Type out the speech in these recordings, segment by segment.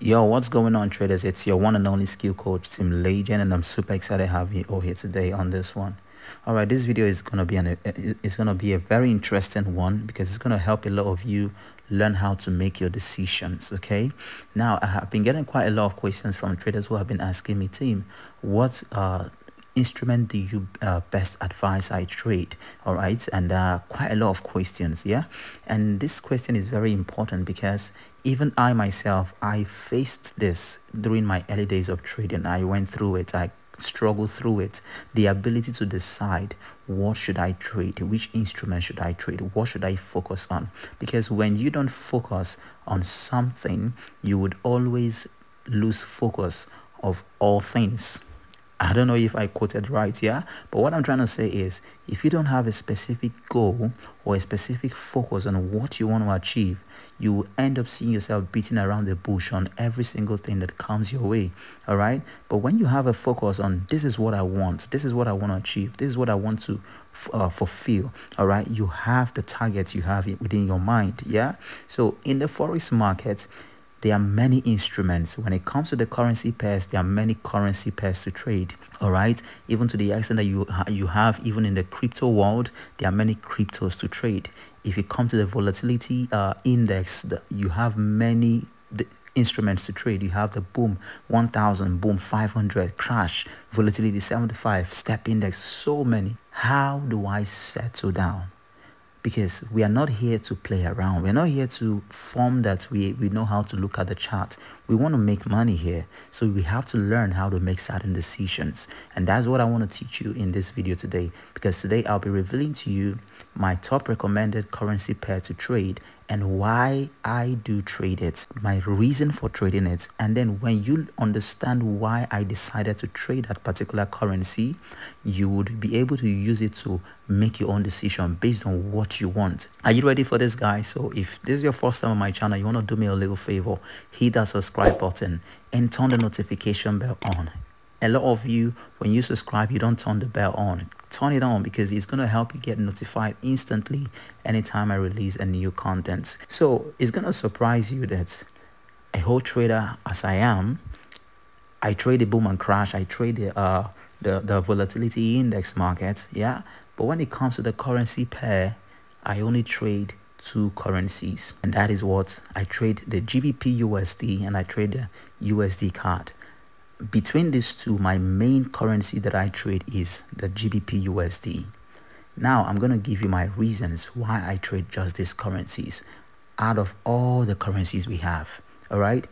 Yo, what's going on, traders? It's your one and only skill coach, Tim Legend, and I'm super excited to have you all here today on this one. All right, this video is gonna be a very interesting one because it's gonna help a lot of you learn how to make your decisions. Okay, now I have been getting quite a lot of questions from traders who have been asking me, Tim, what instrument do you best advise I trade? All right, and quite a lot of questions, yeah, and this question is very important because even I myself, I faced this during my early days of trading. I went through it. I struggled through it. The ability to decide what should I trade, which instrument should I trade, what should I focus on, because when you don't focus on something, you would always lose focus of all things. I don't know if I quoted right, yeah, but what I'm trying to say is if you don't have a specific goal or a specific focus on what you want to achieve, you will end up seeing yourself beating around the bush on every single thing that comes your way. All right, but when you have a focus on this is what I want, this is what I want to achieve, this is what I want to fulfill, all right, you have the targets you have within your mind. Yeah, so in the forex market, there are many instruments. When it comes to the currency pairs, there are many currency pairs to trade. All right, even to the extent that you have, even in the crypto world, there are many cryptos to trade. If you come to the volatility index, you have many instruments to trade. You have the boom 1000, boom 500, crash, volatility 75, step index, so many. How do I settle down? Because we are not here to play around. We're not here to form that we know how to look at the chart. We want to make money here. So we have to learn how to make certain decisions. And that's what I want to teach you in this video today. Because today I'll be revealing to you my top recommended currency pair to trade and why I do trade it, my reason for trading it. And then when you understand why I decided to trade that particular currency, you would be able to use it to make your own decision based on what you want. Are you ready for this, guys? So if this is your first time on my channel, you want to do me a little favor, hit that subscribe button and turn the notification bell on. A lot of you, when you subscribe, you don't turn the bell on. Turn it on because it's going to help you get notified instantly anytime I release a new content. So it's going to surprise you that a whole trader as I am, I trade the boom and crash. I trade the volatility index market, yeah. But when it comes to the currency pair, I only trade two currencies, and that is what I trade: the GBP USD and I trade the USD card. Between these two, my main currency that I trade is the GBP USD. Now I'm going to give you my reasons why I trade just these currencies out of all the currencies we have. All right,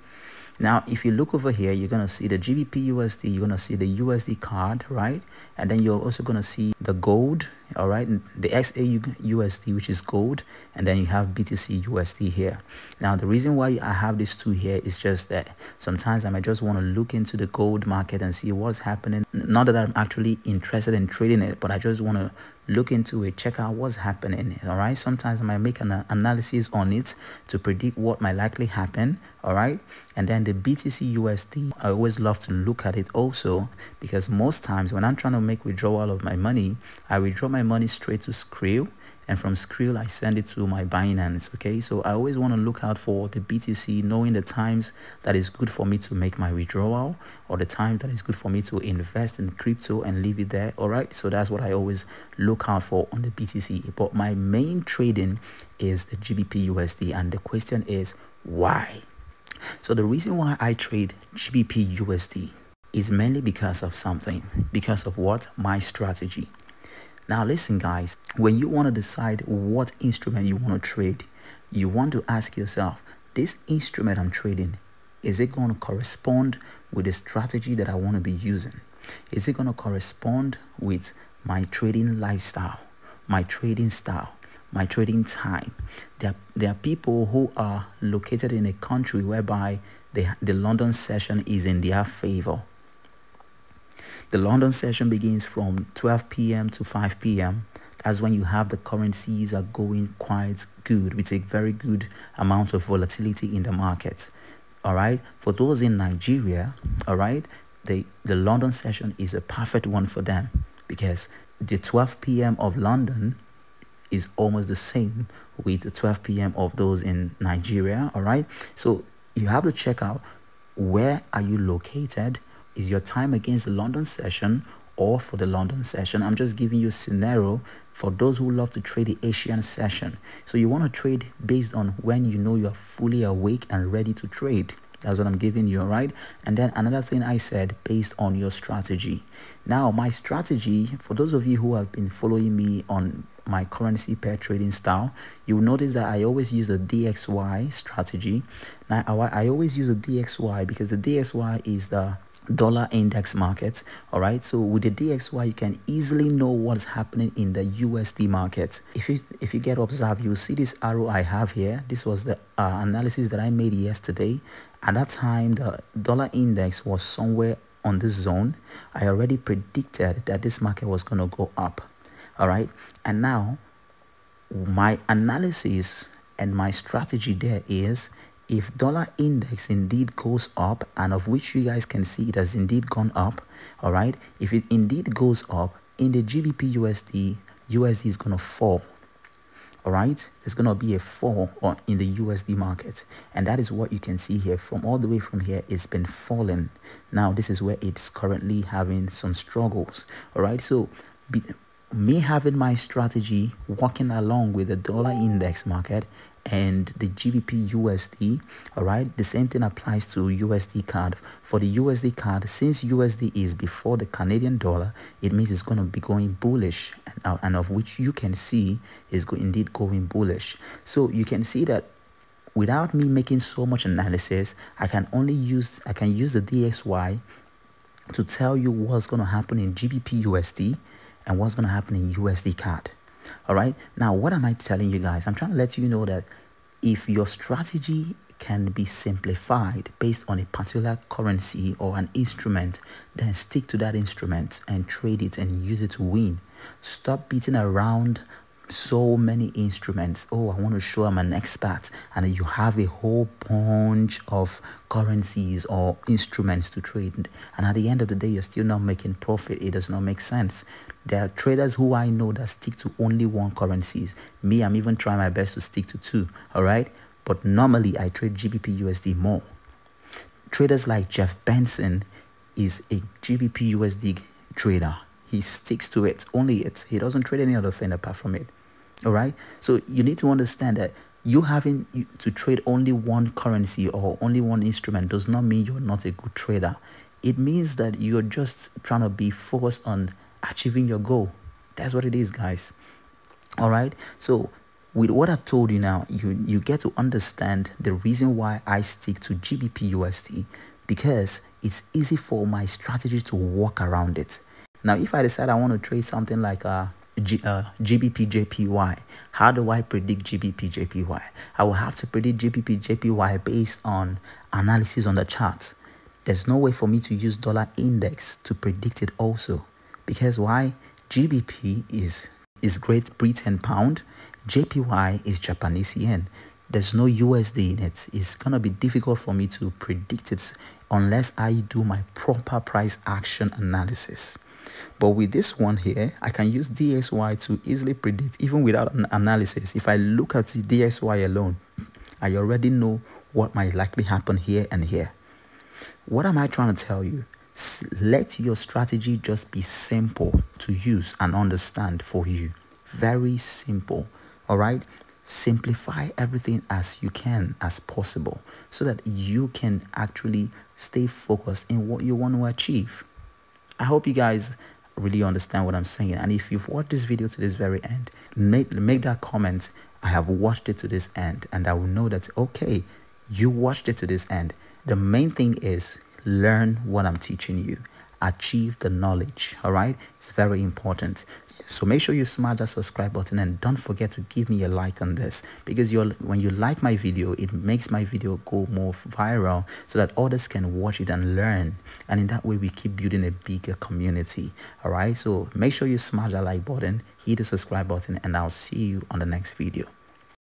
now if you look over here, you're going to see the GBP USD, you're going to see the USD card, right? And then you're also going to see the gold, all right, the XAU USD, which is gold, and then you have BTC USD here. Now the reason why I have these two here is just that sometimes I might just want to look into the gold market and see what's happening. Not that I'm actually interested in trading it, but I just want to look into it, check out what's happening. All right, sometimes I might make an analysis on it to predict what might likely happen. All right, and then the BTC USD, I always love to look at it also because most times when I'm trying to make withdrawal of my money, I withdraw my money straight to Skrill, and from Skrill I send it to my Binance. Okay, so I always want to look out for the BTC, knowing the times that is good for me to make my withdrawal or the time that is good for me to invest in crypto and leave it there. All right, so that's what I always look out for on the BTC. But my main trading is the GBP USD, and the question is why? So the reason why I trade GBP USD is mainly because of something. Because of what? My strategy. Now listen, guys, when you want to decide what instrument you want to trade, you want to ask yourself, this instrument I'm trading, is it going to correspond with the strategy that I want to be using? Is it going to correspond with my trading lifestyle, my trading style, my trading time? There are people who are located in a country whereby the London session is in their favor. The London session begins from 12 p.m. to 5 p.m. That's when you have the currencies are going quite good with a very good amount of volatility in the market. All right, for those in Nigeria, all right, the London session is a perfect one for them because the 12 p.m. of London is almost the same with the 12 p.m. of those in Nigeria. All right, so you have to check out where are you located? Is your time against the London session or for the London session? I'm just giving you a scenario for those who love to trade the Asian session. So you want to trade based on when you know you are fully awake and ready to trade. That's what I'm giving you, all right? And then another thing I said, based on your strategy. Now, my strategy, for those of you who have been following me on my currency pair trading style, you will notice that I always use a DXY strategy. Now, I always use a DXY because the DXY is the dollar index market. All right, so with the DXY you can easily know what's happening in the USD market. If you get observed, you'll see this arrow I have here. This was the analysis that I made yesterday. At that time, the dollar index was somewhere on this zone. I already predicted that this market was going to go up. All right, and now my analysis and my strategy there is, if dollar index indeed goes up, and of which you guys can see it has indeed gone up, all right, if it indeed goes up in the GBP USD is going to fall. All right, there's going to be a fall in the USD market, and that is what you can see here. From all the way from here, it's been falling. Now this is where it's currently having some struggles. All right, so me having my strategy walking along with the dollar index market and the GBP USD, all right, the same thing applies to USD CAD. For the USD CAD, since USD is before the Canadian dollar, it means it's going to be going bullish, and of which you can see is indeed going bullish. So you can see that without me making so much analysis, I can use the DXY to tell you what's going to happen in GBP USD and what's going to happen in USD CAD. All right, now what am I telling you guys? I'm trying to let you know that if your strategy can be simplified based on a particular currency or an instrument, then stick to that instrument and trade it and use it to win. Stop beating around so many instruments. Oh, I want to show I'm an expert, and you have a whole bunch of currencies or instruments to trade, and at the end of the day you're still not making profit. It does not make sense. There are traders who I know that stick to only one currencies. Me, I'm even trying my best to stick to two. All right, but normally I trade GBP USD more. Traders like Jeff Benson is a GBP USD trader. He sticks to it, only it. He doesn't trade any other thing apart from it. All right, so you need to understand that you having to trade only one currency or only one instrument does not mean you're not a good trader. It means that you're just trying to be focused on achieving your goal. That's what it is, guys. All right, so with what I've told you now, you get to understand the reason why I stick to GBP USD, because it's easy for my strategy to walk around it. Now, if I decide I want to trade something like GBP JPY, how do I predict GBP JPY? I will have to predict GBP JPY based on analysis on the chart. There's no way for me to use dollar index to predict it also, because why? GBP is Great Britain pound, JPY is Japanese yen. There's no USD in it. It's gonna be difficult for me to predict it unless I do my proper price action analysis. But with this one here, I can use DXY to easily predict even without an analysis. If I look at the DXY alone, I already know what might likely happen here and here. What am I trying to tell you? Let your strategy just be simple to use and understand for you. Very simple. All right, simplify everything as you can, as possible, so that you can actually stay focused in what you want to achieve. I hope you guys really understand what I'm saying, and if you've watched this video to this very end, make that comment, I have watched it to this end, and I will know that okay, you watched it to this end. The main thing is learn what I'm teaching you, achieve the knowledge. All right, it's very important. So make sure you smash that subscribe button, and don't forget to give me a like on this, because when you like my video, it makes my video go more viral so that others can watch it and learn, and in that way we keep building a bigger community. All right, so make sure you smash that like button, hit the subscribe button, and I'll see you on the next video.